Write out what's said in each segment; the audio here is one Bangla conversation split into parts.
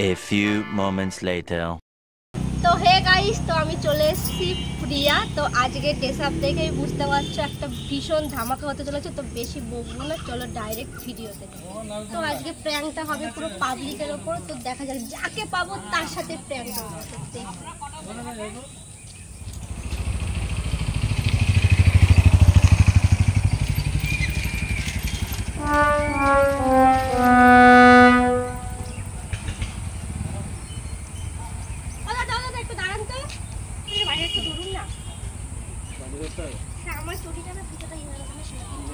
A few moments later. তো হে গাইস, তো আমি চলে এসেছি প্রিয়া। তো আজকে ড্রেস আপ দেখেই বুঝতে পারছো একটা ভীষণ ধামাকা হতে চলেছে। তো বেশি বকবো না, চলো ডাইরেক্ট ভিডিওতে। তো আজকে প্র্যাঙ্কটা হবে পুরো পাবলিকের ওপর। তো দেখা যাক যাকে পাবো তার সাথে প্র্যাঙ্কটা হবে। আমার ছবিটা না ভিডিওটা ইনস্টাগ্রামে শেয়ার করব।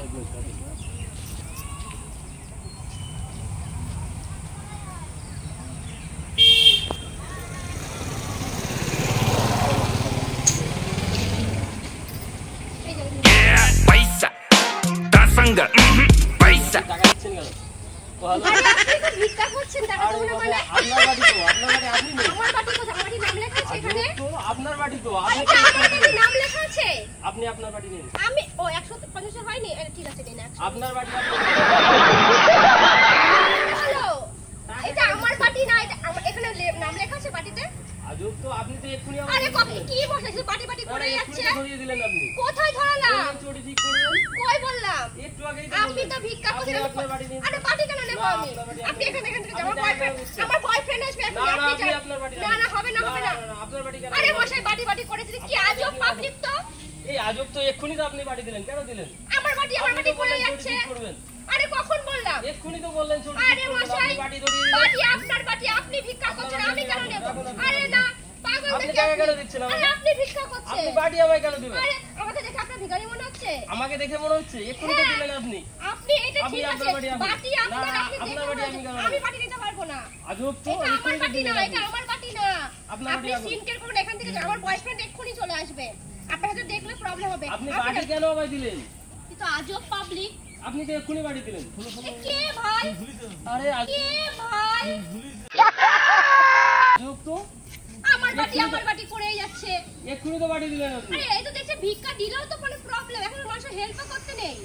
পয়সা তার সঙ্গ পয়সা টাকা দিচ্ছেন কেন? আরে আপনি তো ভিক্ষা করছেন, টাকা দেব না মানে আপনার বাড়ি তো, আপনার বাড়ি আপনি নেই। আমার বাড়ি তো, আমার বাড়ি নাম লেখা আছে এখানে। তো আপনার বাড়ি তো, আপনি নাম লেখা আছে। আপনি আপনার বাড়ি নেন। আমি ও 150 হয়নি। আরে ঠিক আছে, নিন 100। আপনার বাড়ি হ্যালো, এটা আমার বাড়ি না, এটা এখানে নাম লেখা আছে বাড়িতে। আজব তো, আপনি তো এক্ষুনি আরে কপি কি বলছিস? বাড়ি করে যাচ্ছে। ধরিয়ে দিলেন আপনি। কোথায় ধরালাম? চোরি ঠিক করবেন। কই বললাম? একটু আগেই তো আপনি তো ভিক্ষা করছেন। আপনার বাড়ি নেন। আরে বাড়ি কেন নেব আমি? আপনি এখানে থেকে আমার বয়ফ্রেন্ড আসবে এখন। আপনি আপনি আপনার বাড়ি না না হবে না হবে না। আপনার বাড়ি কেন? আরে মশাই বাড়ি করেছিস কি আজব পাবলিক তো। এই আজব তো, এক্ষুনি তো আপনি বাড়ি দিলেন, কেন দিলেন? আমার বাড়ি করে যাচ্ছে। আরে কখন বললাম? এক্ষুনি তো বললেন চোরি আরে ঠিক করবেন, মশাই আপনি বাড়ি ধরিয়ে দিলেন। বাড়ি আপনার বাড়ি, আপনি ভিক্ষা করছেন, আমি কেন নেব? আরে না পাগল আপনি দেখে টাকা কেন দিচ্ছেন আমাকে? আরে আপনি ভিক্ষা করছেন। আপনি বাড়ি আমায় কেন দিবেন? আরে আমাকে দেখে আপনার ভিখারি মনে হচ্ছে। আমাকে দেখে মনে হচ্ছে এক্ষুনি তো দিলেন আপনি। আপনি এটা আপনি ঠিক আছে, আপনার বাড়ি বাটি আপনার, না, আপনি আপনার বাড়ি আমি কেন? আমি বাটি নিতে পারবো না। আজব তো, এটা আমার এক্ষুনি তো বাটি না, দিলেন এটা আপনি। আমার বাটি না। আপনার আপনি বাড়ি এখন। সিনকের করুন এখান থেকে, আমার বয়ফ্রেন্ড এক্ষুনি চলে আসবে। আপনার সাথে দেখলে প্রবলেম হবে। আপনি বাড়ি কেন আমায় দিলেন? কিন্তু আজব পাবলিক। আপনি তো এক্ষুনি বাড়ি দিলেন। কে ভাই? আরে কে ভাই? আজব তো, আমার বাটি করেই যাচ্ছে। এক্ষুনি তো বাড়ি দিলেন আপনি। আরে এই তো দেখছে ভিক্ষা দিলেও তো কোনো প্রবলেম, এখন মানুষের হেল্প করতে নেই।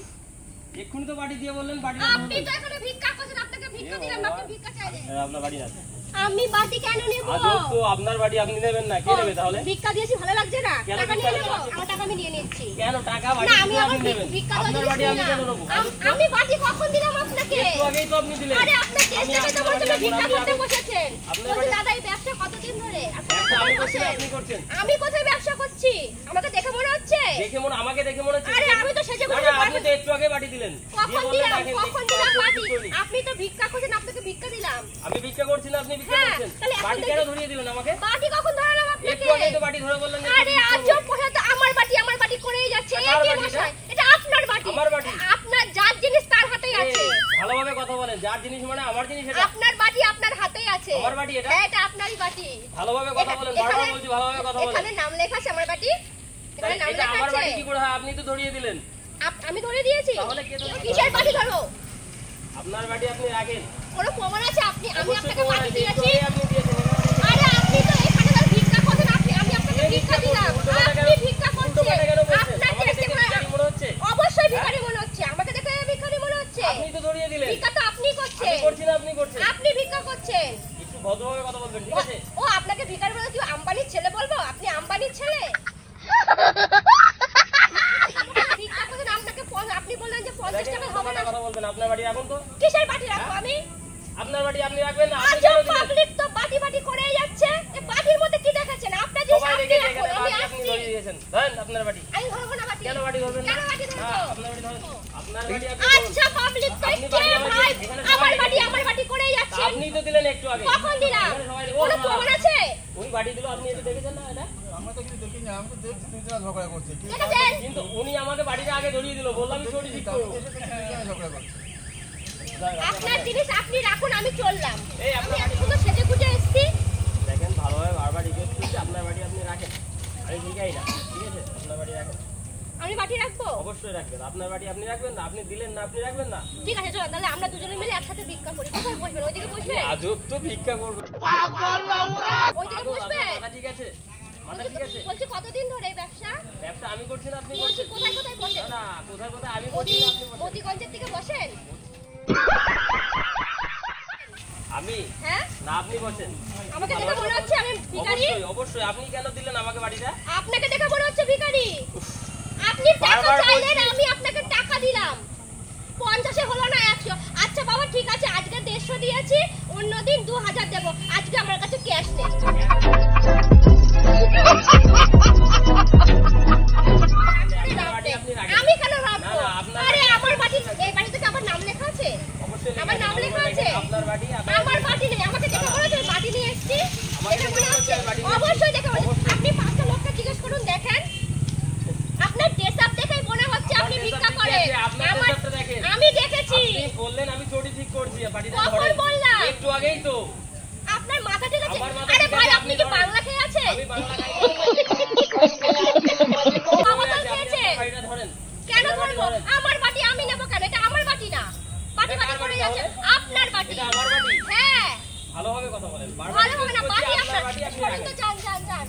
এক্ষুনি তো বাড়ি দিয়ে বললেন বাড়ি আপনি তো এখানে ভিক্ষা করছেন, আপনাকে ভিক্ষা দিলাম, আপনি ভিক্ষা চাইলেন। আপনার বাড়ি আছে। আমি বাটি কেন নেব? আজব তো, আপনার বাড়ি আপনি নেবেন না, কে নেবে তাহলে? ভিক্ষা দিয়েছি ভালো লাগছে না? কেন টাকা ভিক্ষা নিয়ে নেব? নেবেন? আমার টাকা আমি নিয়ে নিচ্ছি। কেন টাকা বাড়ি না আমি দিয়ে আমার আপনি নেবেন? ভিক্ষা আপনার বাড়ি আমি কেন নেবো? আমি বাটি কখন দিলাম আপনাকে? একটু আগেই তো আপনি দিলেন। আরে আপনার টেস্ট থেকে তো বলছেন ভিক্ষা করতে বসেছেন। আপনার বলছি বাড়ি- দাদা এই ব্যবসা কতদিন ধরে? একটা আমি করছি, আপনি করছেন। আমি কোথায় ব্যবসা করছি? আমাকে দেখে মনে হচ্ছে? আমাকে দেখে মনে হচ্ছে। আরে আমি তো সেজে না, গুজে না, আপনি তো একটু আগে বাড়ি দিলেন। কখন দিয়ে বললেন দিলাম? রাখেন, কখন দিলাম বাটি? করি। আপনি তো ভিক্ষা করছেন, আপনাকে ভিক্ষা দিলাম। আমি ভিক্ষা করছি না, আপনি ভিক্ষা হ্যাঁ, করছেন। তাহলে এখন বাড়ি দেখি- কেন ধরিয়ে দিলেন আমাকে? বাটি কখন ধরালাম আপনাকে? একটু আগে তো বাড়ি ধরে বললেন যে আরে ভিক্ষা করবো। আজব কথা তো, আমার বাটি করেই যাচ্ছে। কার এই কি বাটি মশাই? এটা আপনার বাটি। আমার বাটি? আপনার যার জিনিস তার হাতেই আছে। ভালোভাবে কথা বলেন, যার জিনিস মানে আমার জিনিস এটা। আপনার বাটি আপনার হাতেই আছে। আমার বাটি এটা? হ্যাঁ, এটা আপনারই বাটি। ভালোভাবে কথা বলেন, বারবার বলছি ভালোভাবে কথা বলেন। এখানে নাম লেখা আছে আমার বাটি। এখানে নাম এটা লেখা আমার আছে। বাড়ি কি করে হয়? আপনি তো ধরিয়ে দিলেন। আমি ধরে দিয়েছি। তাহলে কে ধরিয়ে দিল? কিসের বাটি ধরো? আপনার বাড়ি আপনি রাখেন। কোনো প্রমাণ আছে? আমি অবশ্যই আপনাকে প্রমাণ বাটি আছে, দিয়েছি। একটু আগেই আপনি দিয়েছেন। আরে আপনি তো এখানে তো ভিক্ষা করছেন, আমি আপনাকে ভিক্ষা দিলাম। আপনি ভিক্ষা উল্টো করছেন। পাল্টা কেন বলছেন? আপনার আমাকে চেষ্টা দেখে করে ভিখারি মনে হচ্ছে? অবশ্যই ভিখারি মনে হচ্ছে। আমাকে দেখে ভিখারি মনে হচ্ছে। আপনি তো ধরিয়ে দিলেন। ভিক্ষা তো আপনি আমি করছেন। করছি না, আপনি করছেন। আপনি ভিক্ষা করছেন। একটু ভদ্রভাবে কথা বলবেন, ঠিক আছে? ও আপনাকে ভিখারি বলে কি আম্বানির ছেলে বলবো? আপনি আম্বানির ছেলে? ভিক্ষা করছেন, আপনি বললেন যে 50 টাকা হবে না। কথা বলবেন। আপনার বাড়ি রাখুন তো। কিসের বাটি রাখবো আমি? আপনার বাড়ি আপনি রাখবেন না, আপনি আজব কেন দিলেন? পাবলিক তো বাটি করেই যাচ্ছে। এই বাটির মধ্যে কি দেখেছেন? আপনার জিনিস সবাই আপনি দেখে রাখুন, দেখে আমি আপনি আসছি। ধরিয়ে দিয়েছেন। ধরেন আপনার বাড়ি। আমি ধরবো না বাটি। কেন বাড়ি ধরবেন না? কেন বাটি ধরবো? না, আপনার বাড়ি ধরেন। আপনার বাড়ি আপনি ধরুন। আচ্ছা পাবলিক তো আপনি কে বাটি আমাকে ভাই? এখানে আমার সবাই বাটি করেই যাচ্ছে। আপনি তো দিলেন একটু আগে। কখন দিলাম? এখানে সবাই ও কোনো না, প্রমাণ আছে? উনি বাড়ি দিল, আপনি এটা দেখেছেন না এটা? আমরা তো কিছু দেখিনি, আমি তো দেখছি তিনজনা ঝগড়া করছে। দেখেছেন? কিন্তু উনি আমাকে বাড়িটা আগে ধরিয়ে দিল, বললাম আমি চোরি ঠিক করবো। তিনজনা ঝগড়া করছে। আপনার জিনিস আপনি রাখুন, আমি চললাম। এই আমি আপনার এখন তো সেজে গুজে এসেছি। দেখেন ভালোভাবে বারবার রিকোয়েস্ট করছি, আপনার বাড়ি আপনি রাখেন। আমি শিখাই না, ঠিক আছে? আপনার বাড়ি রাখেন, আমি বাটি রাখবো? অবশ্যই রাখবেন। আপনার বাড়ি আপনি রাখবেন না, আপনি দিলেন না, আপনি রাখবেন না। ঠিক আছে চলো, তাহলে আমরা দুজনে মিলে একসাথে ভিক্ষা করি। কোথায় বসবেন? ওইদিকে বসবেন? আজব তো, ভিক্ষা করবো। ওইদিকে বসবেন? মাথা ঠিক আছে? মাথা ঠিক আছে? বলছি কতদিন ধরে এই ব্যবসা? ব্যবসা আমি করছি না, আপনি বলছি করছেন। কোথায় কোথায় বসেন? না, না, কোথায় কোথায় আমি করছি না, আপনি করছেন। মোদিগঞ্জের দিকে বসেন? আমি হ্যাঁ না আপনি বসেন। আমাকে দেখে মনে হচ্ছে আমি ভিখারি? অবশ্যই অবশ্যই। আপনি কেন দিলেন আমাকে বাড়িটা? আপনাকে দেখে মনে হচ্ছে ভিখারি। আপনি টাকা বারবার চাইলেন, বলছি। আমি আপনাকে টাকা দিলাম। 50 হলো না 100। আচ্ছা বাবা ঠিক আছে, আজকে 150 দিয়েছি, অন্যদিন 2000 দেব। আজকে আমার কাছে ক্যাশ নেই। আপনার বাড়ি আপনি রাখেন। আমি কেন রাখবো? না, না, আপনার আরে বাড়ি আমার বাড়ি, এই বাড়িতে কি আমার নাম লেখা আছে? অবশ্যই আমার নাম লেখা আছে? আপনার বাড়ি আমার বাড়ি নেই। আমাকে দেখে মনে হচ্ছে বাড়ি নিয়ে এসেছি। আমাকে দেখে মনে দেখে হচ্ছে বাড়ি নিয়ে অবশ্যই দেখে মনে হচ্ছে। আপনি 5টা লোককে জিজ্ঞেস করুন, দেখেন আপনার ড্রেস আপ দেখেই মনে হচ্ছে আপনি আমার ভিক্ষা dress up করেন। ঠিকই আছে, আপনার আমার dress up টা দেখেন। আমি দেখেছি। আপনি বললেন আমি চটি ঠিক করছি, বাড়িটা কখন ধরেন। বললাম? একটু আগেই তো। আপনার মাথা ঠিক আছে? আমার মাথা আরে ঠিক ভাই আছে, আপনি আপনি কি ধরেন। বাংলা খেয়ে আছেন? আমি বাংলা খাই। বাবা তো খেয়েছে। বাড়িটা ধরেন। কেন আমার বাড়ি ধরবো? ধরেন। আমার বাটি আমি নেবো কেন? এটা আমার বাটি না। বাটি এটা বাটি কার করে বাটি যাচ্ছে। তাহলে? আপনার বাটি। এটা আমার বাড়ি। হ্যাঁ। ভালোভাবে কথা বলেন। বারবার ভালো হবে না, জিজ্ঞেস বাটি করছি, আপনার। বাড়ি আপনি সরেন তো, রাখেন। যান।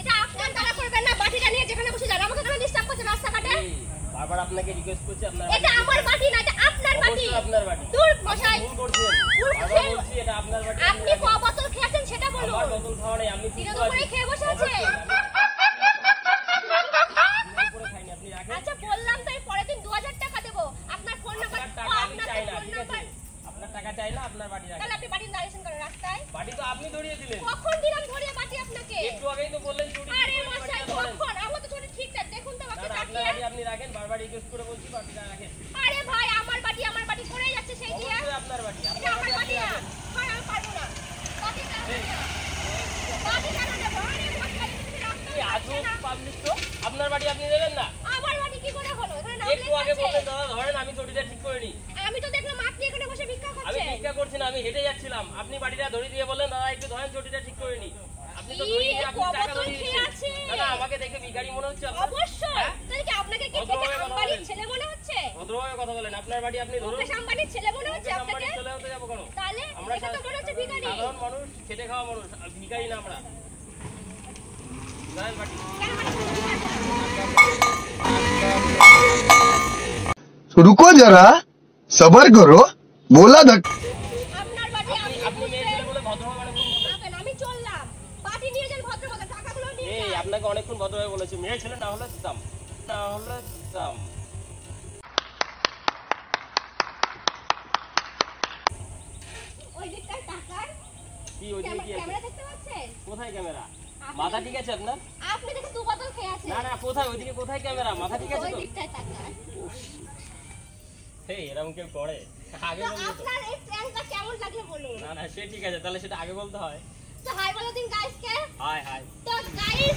এটা আপনার দ্বারা করবেন না, বাটিটা নিয়ে যেখানে বসে যান। আমাকে কেন ডিস্টার্ব করছেন রাস্তাঘাটে? এই, বারবার আপনাকে রিকোয়েস্ট করছি আপনার এটা বাড়ি। আমার বাটি না, এটা আপনার বাটি। অবশ্যই আপনার বাড়ি। দূর মশাই। ভুল করছেন। ভুল বারবার করছেন। বলছি এটা আপনার বাড়ি। আপনি ক বোতল খেয়েছেন সেটা আমার বলুন। বোতল খাওয়া নেই, আপনি দিনে সুস্থ দুপুরে আছেন। খেয়ে বসে আছে? অবশ্যই, আমি দুপুরে খাইনি, আপনি রাখেন। আচ্ছা বললাম তো, এর পরের দিন 2000 টাকা দেবো। আপনার ফোন নাম্বার, আপনার টাকা আমি আপনার চাই না, ফোন ঠিক আছে? নাম্বার। আপনার টাকা চাই না, আপনার বাড়ি রাখেন। তাহলে আপনি বাড়ি দাঁড়িয়েছেন কেন রাস্তায়? বাড়ি তো আপনি ধরিয়ে দিলেন। কখন দিলাম ধরিয়ে বাটি আপনাকে? একটু আগেই তো বললেন চুরি আরে করে মশাই বাড়িটা ধরেন। কখন? আমার তো চোখে ঠিক না, দেখুন তো না, আমাকে না, আপনার তাকিয়ে। বাড়ি আপনি রাখেন, বারবার রিকোয়েস্ট করে বলছি বাড়িটা রাখেন। আরে ভাই আমার বাটি করেই যাচ্ছে সেই দিয়ে। অবশ্যই আপনার বাড়ি, এটা আপনার আমার বাড়ি বাটি আপনি না। রাখেন। ভাই আমি পারবো না। বাটি কেন নেবো? বাটি কেন নেবো? আরে মশাই তুমি রাস্তায় কি যাচ্ছে আজব না। পাবলিক তো, আপনার বাড়ি আপনি দেবেন না? আমার বাটি কি করে হলো? এখানে নাম একটু লেখা আগে আছে। বললেন দাদা ধরেন, আমি চটিটা ঠিক করে নিই। আমি তো দেখলাম আপনি এখানে বসে ভিক্ষা আমি করছেন। ভিক্ষা করছি না, আমি হেঁটে যাচ্ছিলাম। আপনি বাড়িটা ধরিয়ে দিয়ে বললেন দাদা একটু ধরেন চটিটা ঠিক করে নিই। আপনি তো ধরিয়ে দিয়ে আপনি টাকা কবতল ধরিয়ে খেয়ে দিয়েছেন। আছে। দাদা আমাকে দেখে ভিখারি মনে হচ্ছে আপনার? অবশ্যই। হ্যাঁ? তাহলে কি আপনাকে কি ভদ্রভাবে দেখে কথা আম্বানির বলেন। ছেলে মনে হচ্ছে? ভদ্রভাবে কথা বলেন, আপনার বাড়ি আপনি ধরুন। মুকেশ আম্বানির ছেলে মনে হচ্ছে মুকেশ আপনাকে? আম্বানির ছেলে হতে যাবো কেন? তাহলে আমরা এটা তো মনে হচ্ছে ভিখারি। সাধারণ মানুষ, খেটে খাওয়া মানুষ, আর ভিখারি না আমরা। ধরেন বাড়ি। কেন মানে ভিখারি? रुको जरा सबर करो बोला धक আপনার বাড়ি আপনি আপনি মেয়ে ছেলে বলে ভদ্রভাবে অনেকক্ষণ বললেন। বুঝবেন। আমি চললাম। বাটি নিয়ে যান ভদ্রভাবে, টাকাগুলো নিয়ে এই যান। আপনাকে অনেকক্ষণ ভদ্রভাবে বলেছি, মেয়ে ছেলে না হলে দিতাম, না হলে দিতাম। ওই দিকটার টাকার কি ওই দিকে কি আছে? ক্যামেরা দেখতে পাচ্ছেন? কোথায় ক্যামেরা? আপনি- মাথা ঠিক আছে আপনার? আপনি দেখে দু বোতল খেয়ে আছেন। না না, কোথায় ওইদিকে, কোথায় ক্যামেরা? মাথা ঠিক আছে ওই তো? দিকটায় টাকার। এই এরকম কেউ করে? আগে তো বলতে তো। আপনার এই প্র্যাঙ্কটা কেমন লাগলো বলুন? না না, সে ঠিক আছে, তাহলে সেটা আগে বলতে হয়। তো হাই বলো দিন গাইসকে। Hi hi. তো গাইস